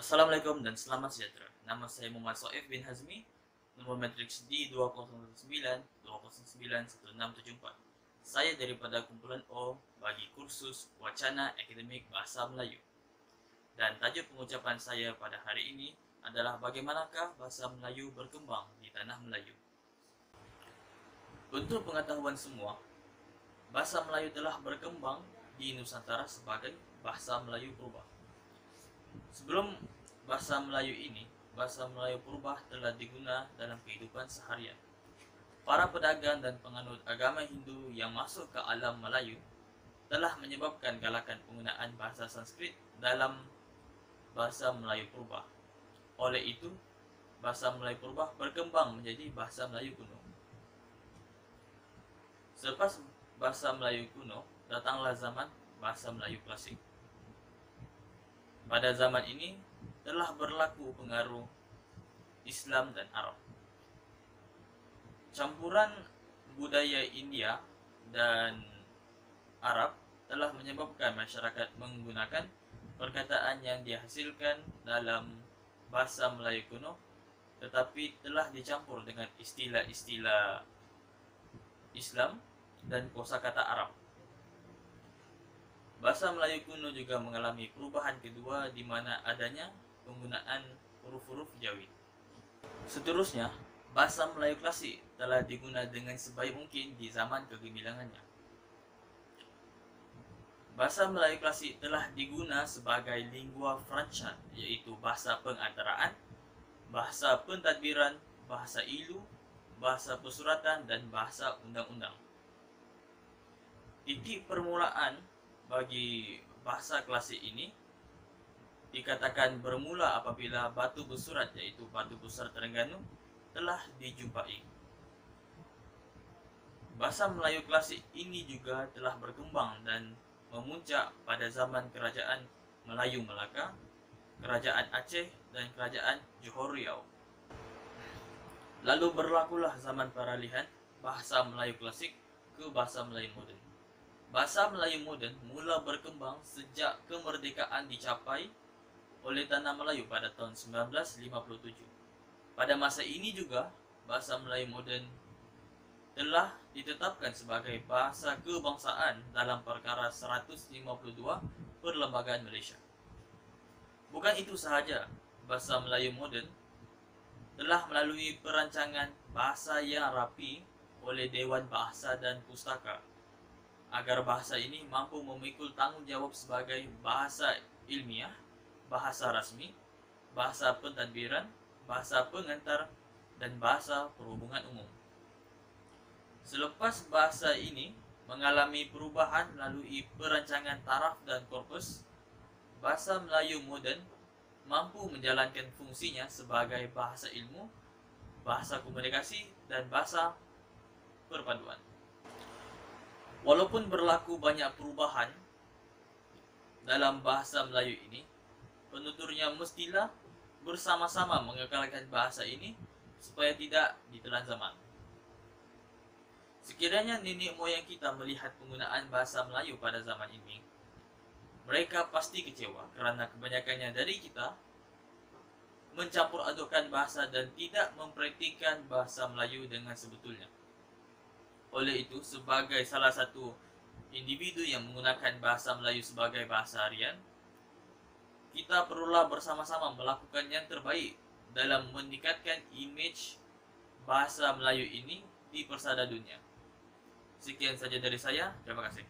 Assalamualaikum dan selamat sejahtera. Nama saya Muhammad Soif bin Hazmi, nomor matriks D2019-209-1674. Saya daripada kumpulan O bagi kursus Wacana Akademik Bahasa Melayu. Dan tajuk pengucapan saya pada hari ini adalah bagaimanakah bahasa Melayu berkembang di tanah Melayu. Untuk pengetahuan semua, bahasa Melayu telah berkembang di Nusantara sebagai bahasa Melayu purba. Sebelum bahasa Melayu ini, bahasa Melayu purba telah digunakan dalam kehidupan seharian. Para pedagang dan penganut agama Hindu yang masuk ke alam Melayu telah menyebabkan galakan penggunaan bahasa Sanskrit dalam bahasa Melayu purba. Oleh itu, bahasa Melayu purba berkembang menjadi bahasa Melayu kuno. Selepas bahasa Melayu kuno, datanglah zaman bahasa Melayu klasik. Pada zaman ini telah berlaku pengaruh Islam dan Arab. Campuran budaya India dan Arab telah menyebabkan masyarakat menggunakan perkataan yang dihasilkan dalam bahasa Melayu kuno, tetapi telah dicampur dengan istilah-istilah Islam dan kosakata Arab. Bahasa Melayu kuno juga mengalami perubahan kedua di mana adanya penggunaan huruf-huruf Jawi. Seterusnya, bahasa Melayu klasik telah digunakan dengan sebaik mungkin di zaman kegemilangannya. Bahasa Melayu klasik telah digunakan sebagai lingua franca, iaitu bahasa pengantaraan, bahasa pentadbiran, bahasa ilu, bahasa pesuratan, dan bahasa undang-undang. Titik permulaan bagi bahasa klasik ini dikatakan bermula apabila batu bersurat, iaitu batu besar Terengganu, telah dijumpai. Bahasa Melayu klasik ini juga telah berkembang dan memuncak pada zaman Kerajaan Melayu Melaka, Kerajaan Aceh, dan Kerajaan Johor Riau. Lalu berlakulah zaman peralihan bahasa Melayu klasik ke bahasa Melayu moden. Bahasa Melayu moden mula berkembang sejak kemerdekaan dicapai oleh tanah Melayu pada tahun 1957. Pada masa ini juga, bahasa Melayu moden telah ditetapkan sebagai bahasa kebangsaan dalam Perkara 152 Perlembagaan Malaysia. Bukan itu sahaja, bahasa Melayu moden telah melalui perancangan bahasa yang rapi oleh Dewan Bahasa dan Pustaka agar bahasa ini mampu memikul tanggungjawab sebagai bahasa ilmiah, bahasa rasmi, bahasa pentadbiran, bahasa pengantar, dan bahasa perhubungan umum. Selepas bahasa ini mengalami perubahan melalui perancangan taraf dan korpus, bahasa Melayu moden mampu menjalankan fungsinya sebagai bahasa ilmu, bahasa komunikasi, dan bahasa perpaduan. Walaupun berlaku banyak perubahan dalam bahasa Melayu ini, penuturnya mestilah bersama-sama mengekalkan bahasa ini supaya tidak ditelan zaman. Sekiranya nenek moyang kita melihat penggunaan bahasa Melayu pada zaman ini, mereka pasti kecewa kerana kebanyakannya dari kita mencampur adukkan bahasa dan tidak mempraktikkan bahasa Melayu dengan sebetulnya. Oleh itu, sebagai salah satu individu yang menggunakan bahasa Melayu sebagai bahasa harian, kita perlulah bersama-sama melakukan yang terbaik dalam meningkatkan imej bahasa Melayu ini di persada dunia. Sekian saja dari saya, terima kasih.